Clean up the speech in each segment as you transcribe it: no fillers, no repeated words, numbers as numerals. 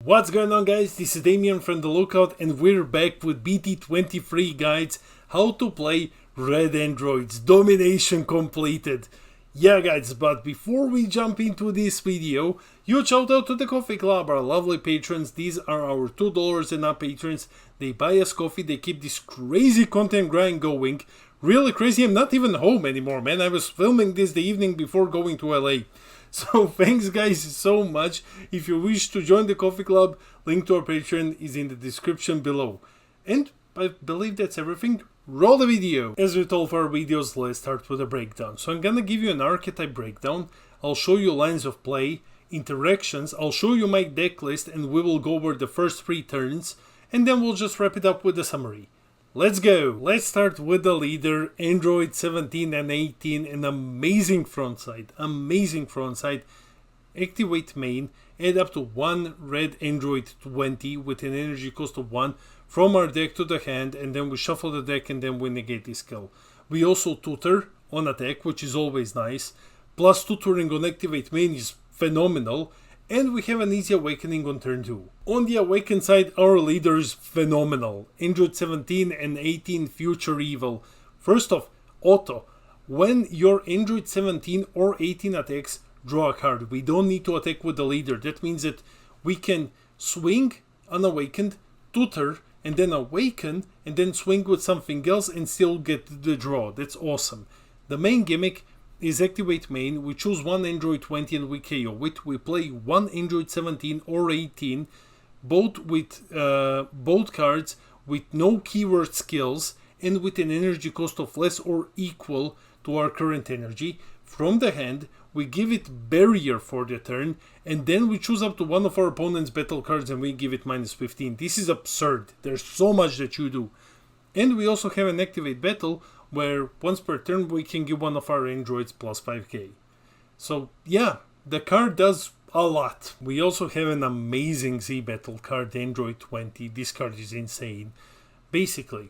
What's going on, guys? This is Damien from The Lookout and we're back with BT23 guides, how to play red androids. Domination completed. Yeah guys, but before we jump into this video, huge shout out to the Coffee Club, our lovely patrons. These are our $2 and up patrons. They buy us coffee, they keep this crazy content grind going. Really crazy. I'm not even home anymore, man. I was filming this the evening before going to LA. So thanks guys so much. If you wish to join the Coffee Club, link to our Patreon is in the description below. And I believe that's everything. Roll the video. As with all of our videos, let's start with a breakdown. So I'm gonna give you an archetype breakdown. I'll show you lines of play, interactions, I'll show you my deck list, and we will go over the first 3 turns, and then we'll just wrap it up with a summary. Let's go! Let's start with the leader, Android 17 and 18, an amazing frontside, activate main, add up to 1 red Android 20 with an energy cost of 1 from our deck to the hand, and then we shuffle the deck and then we negate this skill. We also tutor on attack, which is always nice, plus tutoring on activate main is phenomenal. And we have an easy awakening on turn 2. On the awakened side, our leader is phenomenal. Android 17 and 18 Future Evil. First off, auto. When your Android 17 or 18 attacks, draw a card. We don't need to attack with the leader. That means that we can swing unawakened, tutor, and then awaken, and then swing with something else and still get the draw. That's awesome. The main gimmick is activate main. We choose 1 Android 20 and we KO it. We play 1 Android 17 or 18, both cards with no keyword skills and with an energy cost of less or equal to our current energy. From the hand, we give it barrier for the turn, and then we choose up to one of our opponent's battle cards and we give it -15. This is absurd. There's so much that you do. And we also have an activate battle, where once per turn we can give one of our androids plus 5k. So yeah, the card does a lot. We also have an amazing Z battle card, Android 20. This card is insane. Basically,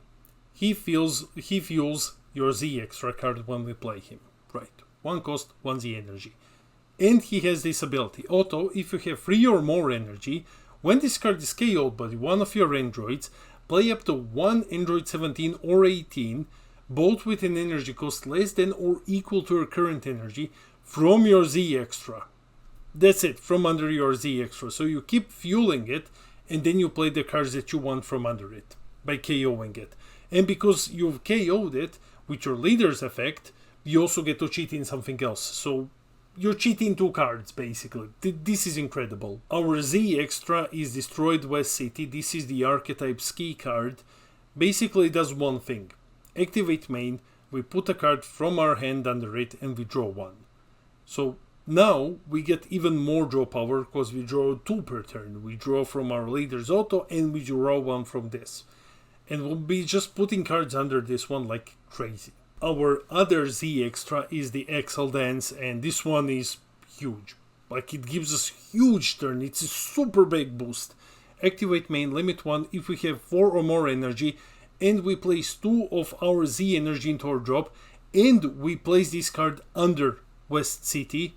he fuels your Z extra card when we play him. Right, 1 cost, 1 Z energy. And he has this ability, auto. If you have 3 or more energy, when this card is KO'd by one of your androids, play up to 1 Android 17 or 18, both with an energy cost less than or equal to your current energy, from your Z extra. That's it, from under your Z extra. So you keep fueling it, and then you play the cards that you want from under it, by KOing it. And because you've KO'd it, with your leader's effect, you also get to cheat in something else. So you're cheating 2 cards, basically. This is incredible. Our Z extra is Destroyed West City. This is the Archetype ski card. Basically it does one thing. Activate main, we put a card from our hand under it and we draw 1. So now we get even more draw power because we draw 2 per turn. We draw from our leader's auto and we draw 1 from this. And we'll be just putting cards under this one like crazy. Our other Z extra is the Excel Dance, and this one is huge. Like, it gives us huge turn. It's a super big boost. Activate main, limit 1 if we have 4 or more energy, and we place 2 of our Z energy into our drop, and we place this card under West City.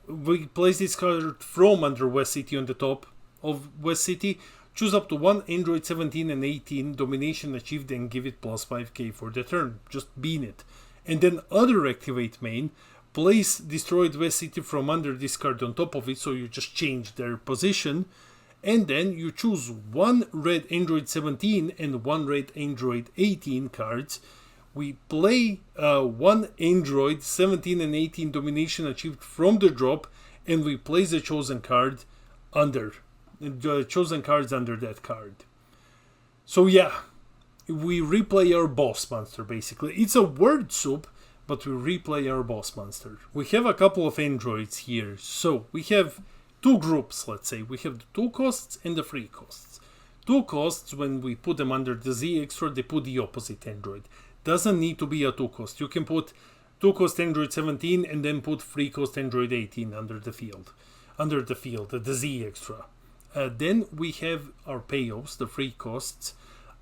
We place this card from under West City on the top of West City. Choose up to 1 Android 17 and 18, domination achieved, and give it plus 5k for the turn. Just bean it. And then other activate main, place Destroyed West City from under this card on top of it, so you just change their position. And then you choose 1 red Android 17 and 1 red Android 18 cards. We play 1 Android 17 and 18 domination achieved from the drop, and we place the chosen card under. The chosen cards under that card. So yeah, we replay our boss monster basically. It's a word soup, but we replay our boss monster. We have a couple of androids here. So we have 2 groups, let's say. We have the 2 costs and the 3 costs. 2 costs, when we put them under the Z extra, they put the opposite android. Doesn't need to be a 2 cost. You can put 2 cost Android 17 and then put 3 cost Android 18 under the field, the Z extra. Then we have our payoffs, the 3 costs.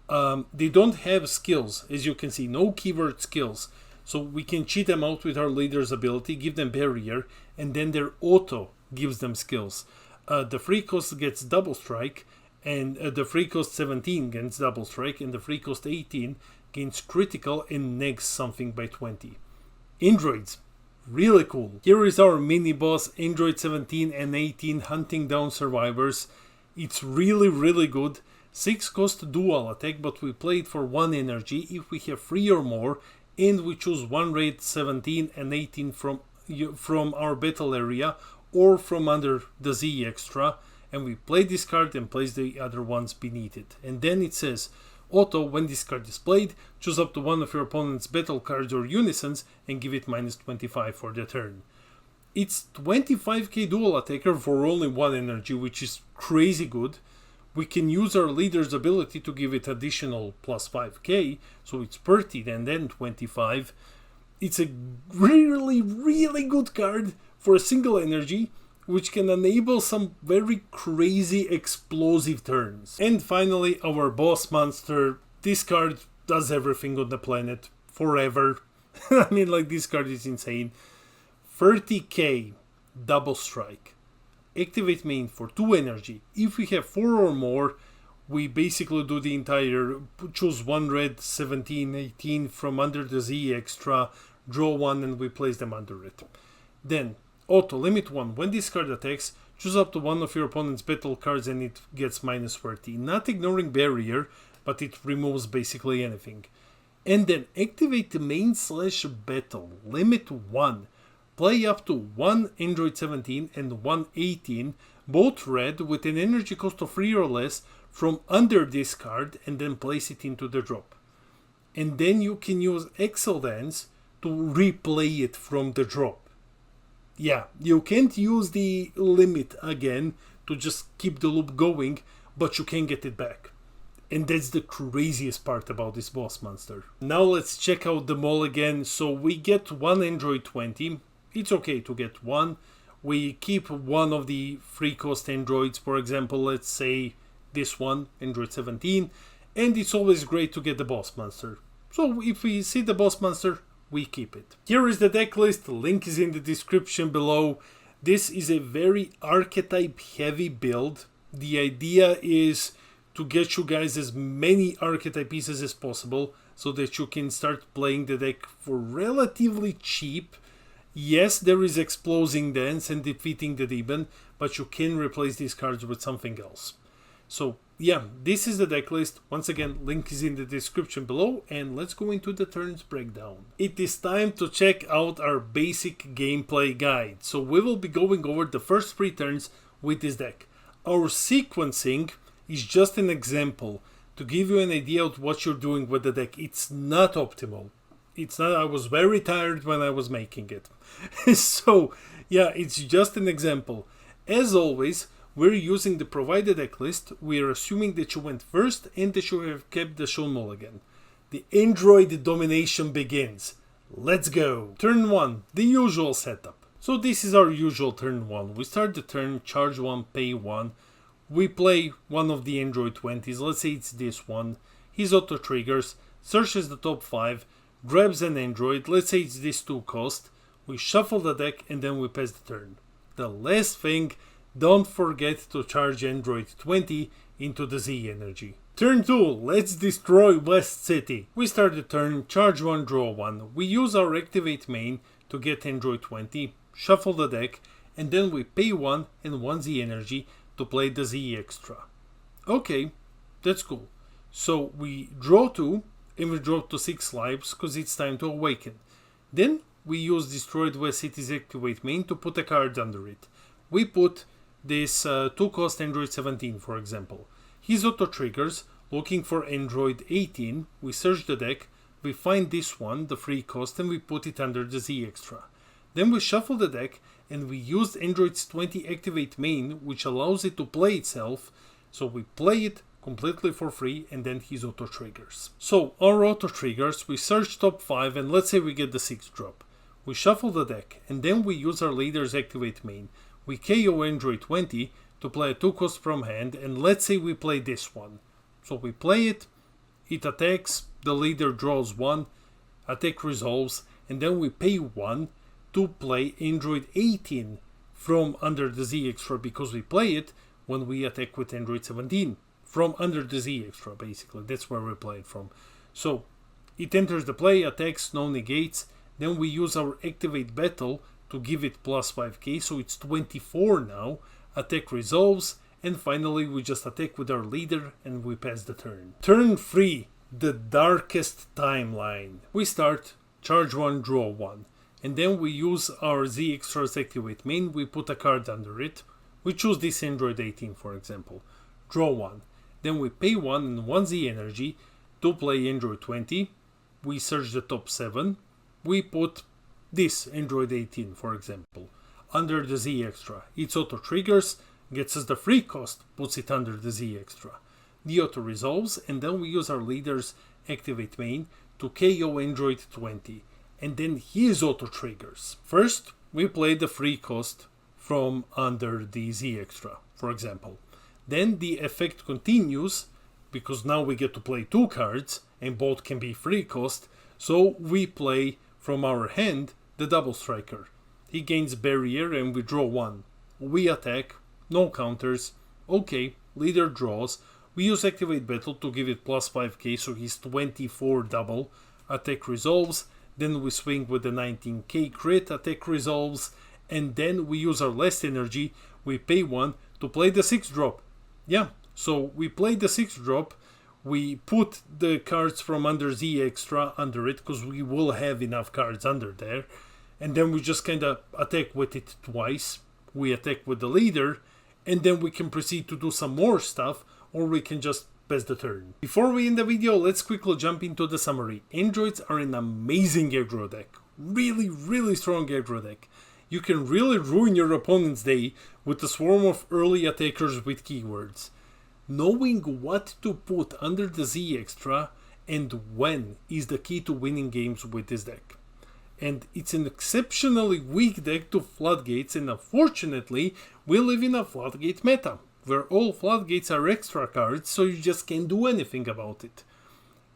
They don't have skills, as you can see, no keyword skills. So we can cheat them out with our leader's ability, give them barrier, and then their auto gives them skills. The free cost gets double strike, and the free cost 17 gets double strike, and the free cost 18 gains critical and negs something by 20. Androids, really cool. Here is our mini boss, Android 17 and 18 hunting down survivors. It's really good. 6 cost dual attack, but we play it for 1 energy if we have 3 or more, and we choose 1 raid 17 and 18 from our battle area or from under the Z extra, and we play this card and place the other ones beneath it. And then it says, auto, when this card is played, choose up to one of your opponent's battle cards or unisons and give it minus 25 for the turn. It's 25k dual attacker for only 1 energy, which is crazy good. We can use our leader's ability to give it additional plus 5k, so it's 30 and then 25. It's a really good card for a single energy, which can enable some very crazy explosive turns. And finally, our boss monster. This card does everything on the planet forever. I mean, like, this card is insane. 30k double strike. Activate main for 2 energy. If we have 4 or more, we basically do the entire, choose 1 red 17, 18 from under the Z extra, draw 1 and we place them under it. Then auto, limit 1. When this card attacks, choose up to one of your opponent's battle cards and it gets minus 30. Not ignoring barrier, but it removes basically anything. And then activate the main / battle, limit 1. Play up to 1 Android 17 and 1 18, both red with an energy cost of 3 or less from under this card, and then place it into the drop. And then you can use Excel Dance to replay it from the drop. Yeah, you can't use the limit again to just keep the loop going, but you can get it back. And that's the craziest part about this boss monster. Now let's check out the Mulligan. So we get 1 Android 20. It's okay to get 1. We keep one of the free cost androids, for example, let's say this one, Android 17. And it's always great to get the boss monster. So if we see the boss monster, we keep it. Here is the deck list, link is in the description below. This is a very archetype heavy build. The idea is to get you guys as many archetype pieces as possible so that you can start playing the deck for relatively cheap. Yes, there is Exploding Dance and Defeating the Demon, but you can replace these cards with something else. So yeah, this is the deck list. Once again, link is in the description below, and let's go into the turns breakdown. It is time to check out our basic gameplay guide. So we will be going over the first 3 turns with this deck. Our sequencing is just an example to give you an idea of what you're doing with the deck. It's not optimal. It's not. I was very tired when I was making it. So yeah, it's just an example. As always, we're using the provided deck list. We're assuming that you went first and that you have kept the show Mulligan. The Android domination begins. Let's go. Turn 1, the usual setup. So this is our usual turn 1. We start the turn, charge 1, pay 1. We play one of the Android 20s. Let's say it's this one. He's auto triggers, searches the top 5, grabs an Android. Let's say it's this 2 cost. We shuffle the deck and then we pass the turn. The last thing, don't forget to charge Android 20 into the Z energy. Turn 2, let's destroy West City. We start the turn, charge 1, draw 1. We use our activate main to get Android 20, shuffle the deck, and then we pay 1 and 1 Z energy to play the Z extra. Okay, that's cool. So we draw 2 and we drop to 6 lives because it's time to awaken. Then we use destroyed West City's activate main to put a card under it. We put this 2 cost Android 17, for example. He's auto triggers, looking for Android 18. We search the deck, we find this one, the free cost, and we put it under the Z extra. Then we shuffle the deck and we use Android's 20 activate main, which allows it to play itself. So we play it completely for free, and then he's auto triggers. So our auto triggers, we search top 5 and let's say we get the 6th drop. We shuffle the deck and then we use our leader's activate main. We KO Android 20 to play a 2 cost from hand, and let's say we play this one. So we play it, it attacks, the leader draws 1, attack resolves, and then we pay 1 to play Android 18 from under the Z extra because we play it when we attack with Android 17. From under the Z extra, basically. That's where we play it from. So it enters the play, attacks, no negates. Then we use our activate battle to give it plus 5k, so it's 24 now. Attack resolves, and finally we just attack with our leader and we pass the turn. Turn 3, the darkest timeline. We start, charge 1, draw 1. And then we use our Z extras activate main, we put a card under it. We choose this Android 18 for example. Draw 1. Then we pay 1 and 1 Z energy to play Android 20. We search the top 7. We put this Android 18 for example under the Z extra. It auto triggers, gets us the free cost, puts it under the Z extra. The auto resolves, and then we use our leader's activate main to KO Android 20. And then his auto triggers. First, we play the free cost from under the Z extra, for example. Then the effect continues, because now we get to play 2 cards, and both can be free cost, so we play from our hand the double striker. He gains barrier and we draw 1. We attack, no counters, okay, leader draws. We use activate battle to give it plus 5k, so he's 24 double. Attack resolves, then we swing with the 19k crit, attack resolves, and then we use our last energy, we pay 1 to play the 6 drop. Yeah, so we play the 6 drop, we put the cards from under Z extra under it, because we will have enough cards under there, and then we just kind of attack with it twice. We attack with the leader, and then we can proceed to do some more stuff, or we can just pass the turn. Before we end the video, let's quickly jump into the summary. Androids are an amazing aggro deck. Really strong aggro deck. You can really ruin your opponent's day with a swarm of early attackers with keywords. Knowing what to put under the Z extra and when is the key to winning games with this deck. And it's an exceptionally weak deck to floodgates, and unfortunately we live in a floodgate meta, where all floodgates are extra cards, so you just can't do anything about it.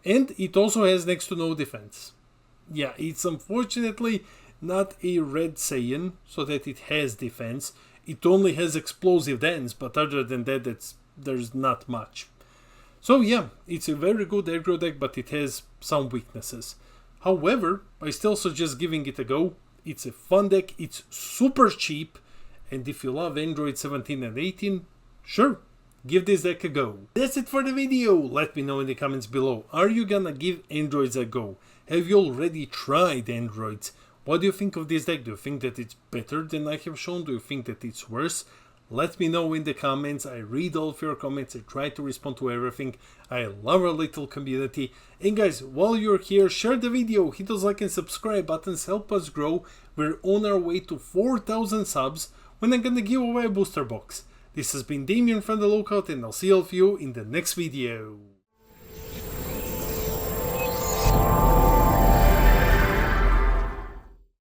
And it also has next to no defense. Yeah, it's unfortunately not a red Saiyan, so that it has defense. It only has explosive dance, but other than that, there's not much. So yeah, it's a very good aggro deck, but it has some weaknesses. However, I still suggest giving it a go. It's a fun deck, it's super cheap, and if you love Android 17 and 18, sure, give this deck a go. That's it for the video. Let me know in the comments below. Are you gonna give Androids a go? Have you already tried Androids? What do you think of this deck? Do you think that it's better than I have shown? Do you think that it's worse? Let me know in the comments. I read all of your comments. I try to respond to everything. I love our little community. And guys, while you're here, share the video, hit those like and subscribe buttons, help us grow. We're on our way to 4,000 subs when I'm gonna give away a booster box. This has been Damien from The Lookout, and I'll see all of you in the next video.